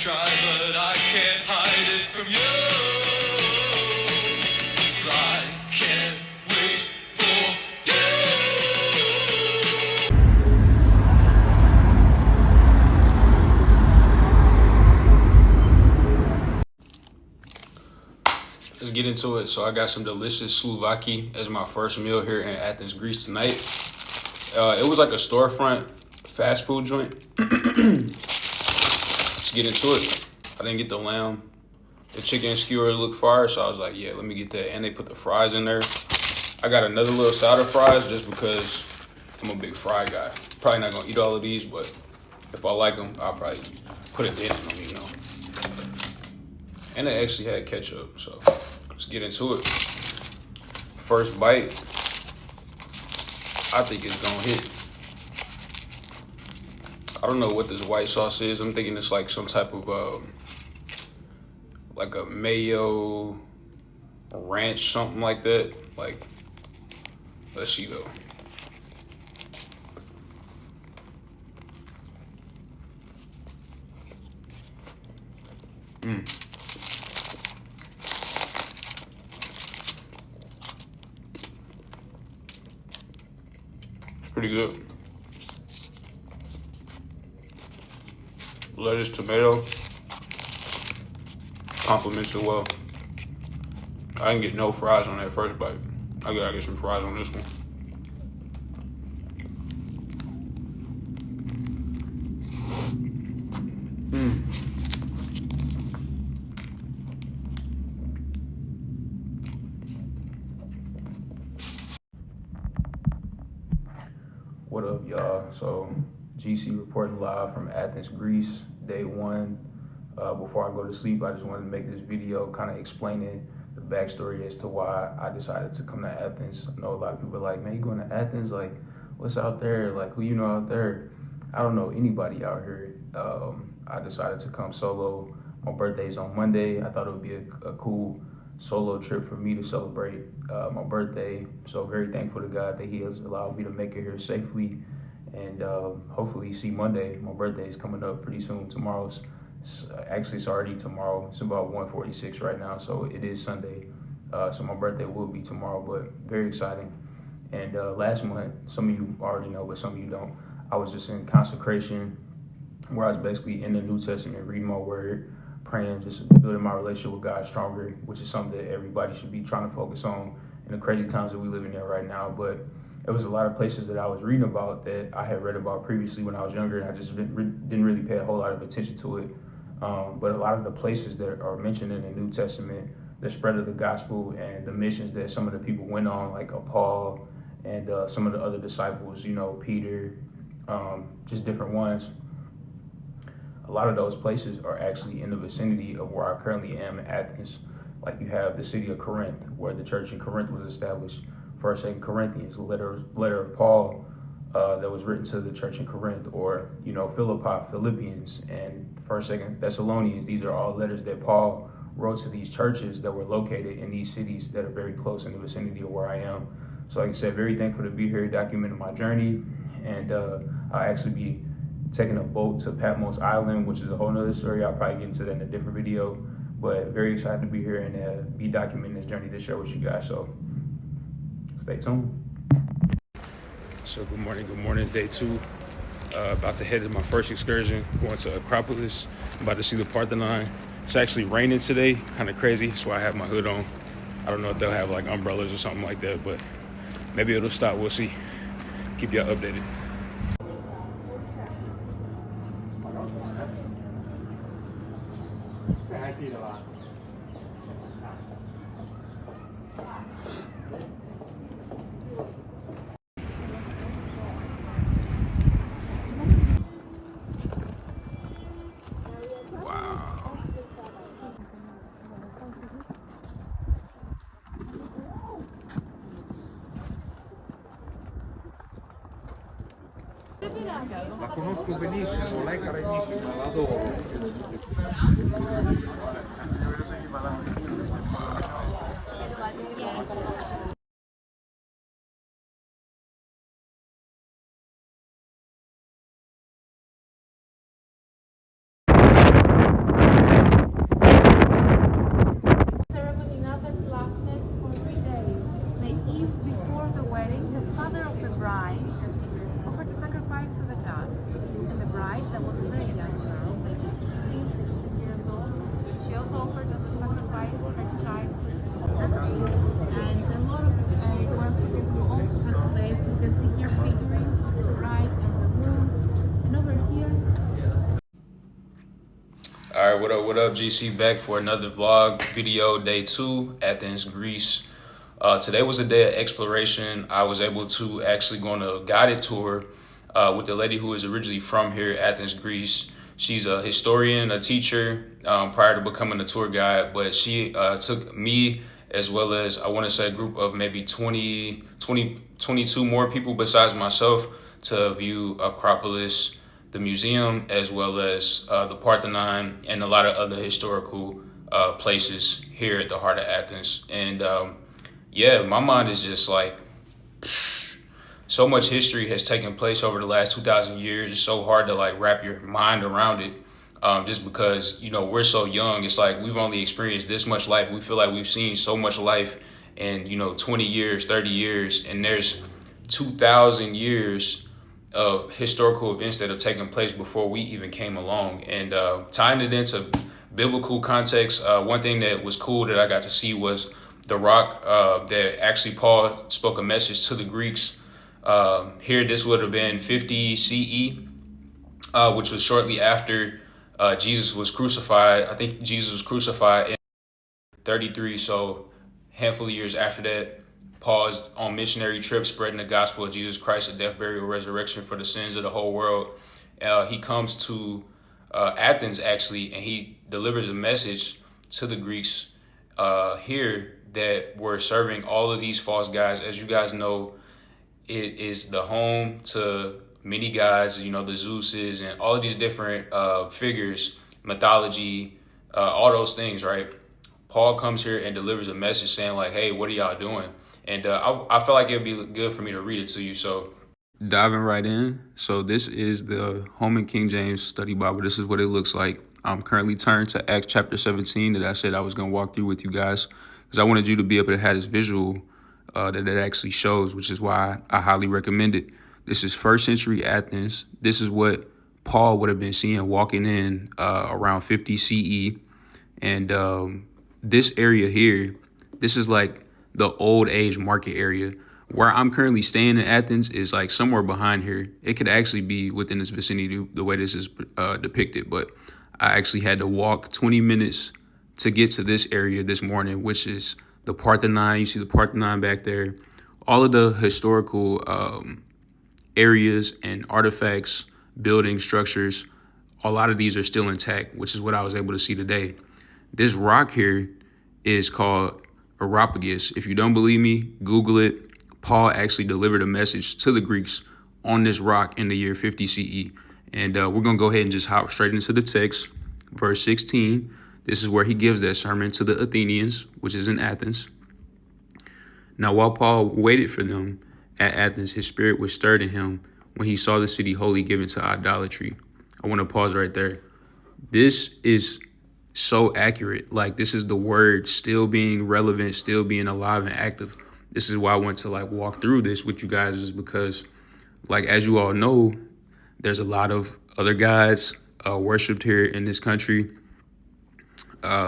try, but I can't hide it from you. 'Cause I can't wait for you. Let's get into it. So I got some delicious souvlaki as my first meal here in Athens, Greece tonight. It was like a storefront fast food joint. Let's get into it. I didn't get the lamb. The chicken skewer looked fire, so I was like, yeah, let me get that. And they put the fries in there. I got another little side of fries just because I'm a big fry guy. Probably not going to eat all of these, but if I like them, I'll probably put a dent in them, you know. And they actually had ketchup, so let's get into it. First bite, I think it's gonna hit. I don't know what this white sauce is. I'm thinking it's like some type of like a mayo ranch, something like that. Like, let's see though. It's pretty good. Lettuce, tomato, complements it well. I didn't get no fries on that first bite. I gotta get some fries on this one. What up, y'all? So, GC reporting live from Athens, Greece, day one. Before I go to sleep, I just wanted to make this video kind of explaining the backstory as to why I decided to come to Athens. I know a lot of people are like, man, you going to Athens? Like, what's out there? Like, who you know out there? I don't know anybody out here. I decided to come solo. My birthday's on Monday. I thought it would be a cool solo trip for me to celebrate my birthday. So very thankful to God that He has allowed me to make it here safely, and hopefully see Monday. My birthday is coming up pretty soon. Tomorrow's actually it's already tomorrow. It's about 1:46 right now, so it is Sunday. So my birthday will be tomorrow, but very exciting. And last month, some of you already know, but some of you don't, I was just in consecration, where I was basically in the New Testament, reading my word, praying, just building my relationship with God stronger, which is something that everybody should be trying to focus on in the crazy times that we live in there right now. But it was a lot of places that I was reading about that I had read about previously when I was younger, and I just didn't really pay a whole lot of attention to it. But a lot of the places that are mentioned in the New Testament, the spread of the gospel and the missions that some of the people went on, like Paul and some of the other disciples, you know, Peter, just different ones. A lot of those places are actually in the vicinity of where I currently am in Athens. Like you have the city of Corinth, where the church in Corinth was established. First, Second Corinthians, the letter of Paul that was written to the church in Corinth, or you know Philippi, Philippians, and First, Second Thessalonians. These are all letters that Paul wrote to these churches that were located in these cities that are very close in the vicinity of where I am. So, like I said, very thankful to be here, documenting my journey, and I'll actually be taking a boat to Patmos Island, which is a whole nother story. I'll probably get into that in a different video, but very excited to be here and be documenting this journey to share with you guys. So stay tuned. So good morning, day two. About to head to my first excursion, going to Acropolis. I'm about to see the Parthenon. It's actually raining today, kind of crazy. That's why I have my hood on. I don't know if they'll have like umbrellas or something like that, but maybe it'll stop, we'll see. Keep y'all updated. La conosco benissimo, lei carinissima, la adoro. All right, what up, GC? Back for another vlog video, day 2, Athens, Greece. Today was a day of exploration. I was able to actually go on a guided tour with the lady who is originally from here, Athens, Greece. She's a historian, a teacher, prior to becoming a tour guide, but she took me as well as, I want to say, a group of maybe 22 more people besides myself to view Acropolis, the museum, as well as the Parthenon and a lot of other historical places here at the heart of Athens. And yeah, my mind is just like, so much history has taken place over the last 2,000 years. It's so hard to like wrap your mind around it. Just because, we're so young, it's like we've only experienced this much life. We feel like we've seen so much life in, 20 years, 30 years, and there's 2,000 years of historical events that have taken place before we even came along. And tying it into biblical context, one thing that was cool that I got to see was the rock that actually Paul spoke a message to the Greeks. Here, this would have been 50 CE, which was shortly after Jesus was crucified. I think Jesus was crucified in 33, so handful of years after that. Paul's on missionary trip spreading the gospel of Jesus Christ, the death, burial, resurrection for the sins of the whole world. He comes to Athens, actually, and he delivers a message to the Greeks here that were serving all of these false gods. As you guys know, it is the home to many gods, the Zeuses and all of these different figures, mythology, all those things, right? Paul comes here and delivers a message saying like, hey, what are y'all doing? And I felt like it'd be good for me to read it to you. So diving right in. So this is the Holman King James Study Bible. This is what it looks like. I'm currently turned to Acts chapter 17 that I said I was going to walk through with you guys because I wanted you to be able to have this visual that it actually shows, which is why I highly recommend it. This is first century Athens. This is what Paul would have been seeing walking in around 50 CE. And this area here, this is like the old age market area. Where I'm currently staying in Athens is like somewhere behind here. It could actually be within this vicinity the way this is depicted, but I actually had to walk 20 minutes to get to this area this morning, which is the Parthenon. You see the Parthenon back there. All of the historical areas and artifacts, buildings, structures, a lot of these are still intact, which is what I was able to see today. This rock here is called Areopagus. If you don't believe me, Google it. Paul actually delivered a message to the Greeks on this rock in the year 50 CE. And we're going to go ahead and just hop straight into the text. Verse 16, this is where he gives that sermon to the Athenians, which is in Athens. Now, while Paul waited for them at Athens, his spirit was stirred in him when he saw the city wholly given to idolatry. I want to pause right there. This is so accurate. Like, this is the word still being relevant, still being alive and active. This is why I want to like walk through this with you guys, is because, like, as you all know, there's a lot of other gods worshipped here in this country,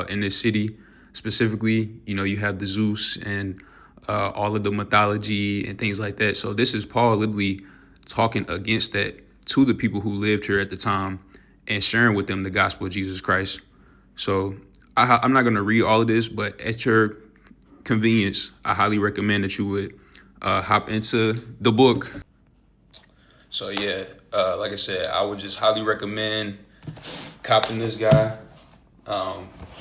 in this city specifically. You have the Zeus and all of the mythology and things like that. So this is Paul literally talking against that to the people who lived here at the time and sharing with them the gospel of Jesus Christ. So I'm not going to read all of this, but at your convenience, I highly recommend that you would hop into the book. So yeah, like I said, I would just highly recommend copping this guy.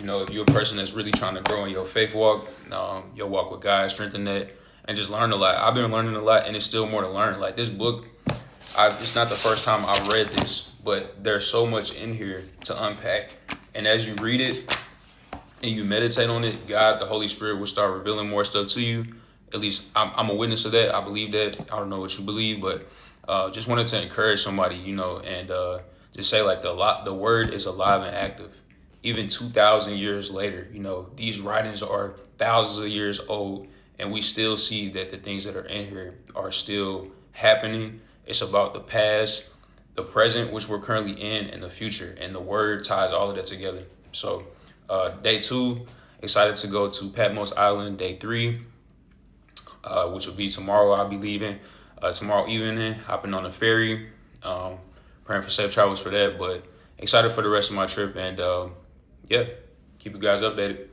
If you're a person that's really trying to grow in your faith walk, your walk with God, strengthen that, and just learn a lot. I've been learning a lot, and there's still more to learn. Like this book, it's not the first time I've read this, but there's so much in here to unpack. And as you read it and you meditate on it, God, the Holy Spirit, will start revealing more stuff to you. At least I'm a witness of that. I believe that. I don't know what you believe, but just wanted to encourage somebody, and just say like the word is alive and active. Even 2,000 years later, these writings are thousands of years old, and we still see that the things that are in here are still happening. It's about the past, the present, which we're currently in, and the future. And the word ties all of that together. So day 2, excited to go to Patmos Island. Day 3, which will be tomorrow. I'll be leaving tomorrow evening, hopping on a ferry. Praying for safe travels for that. But excited for the rest of my trip, and yeah, keep you guys updated.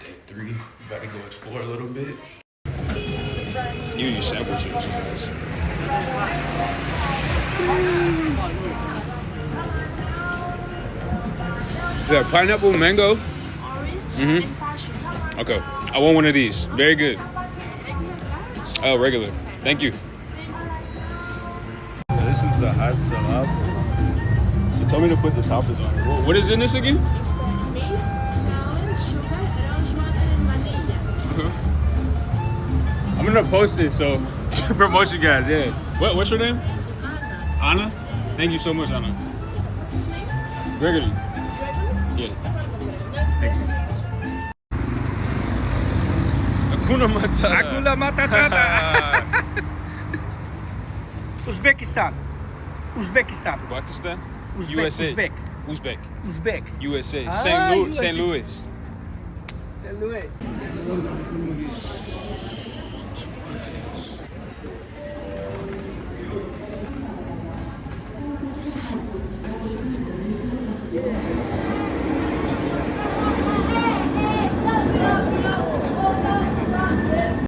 Day 3, about to go explore a little bit. You use sample chips, guys. Yeah, pineapple, mango. Orange and passion. Okay, I want one of these. Very good. Oh, regular. Thank you. This is the hot salad. She told me to put the toppers on. What is in this again? It's milk, melon, sugar, rose water, and vanilla. I'm gonna post it, so promote you guys. Yeah. What's your name? Anna. Thank you so much, Anna. Gregory. Yeah. Thank you. Hakuna Matata. Hakuna Matata. Uzbekistan. Pakistan. Uzbek. USA. Uzbek. Uzbek. Uzbek. USA. Ah, St. Louis. St. Louis.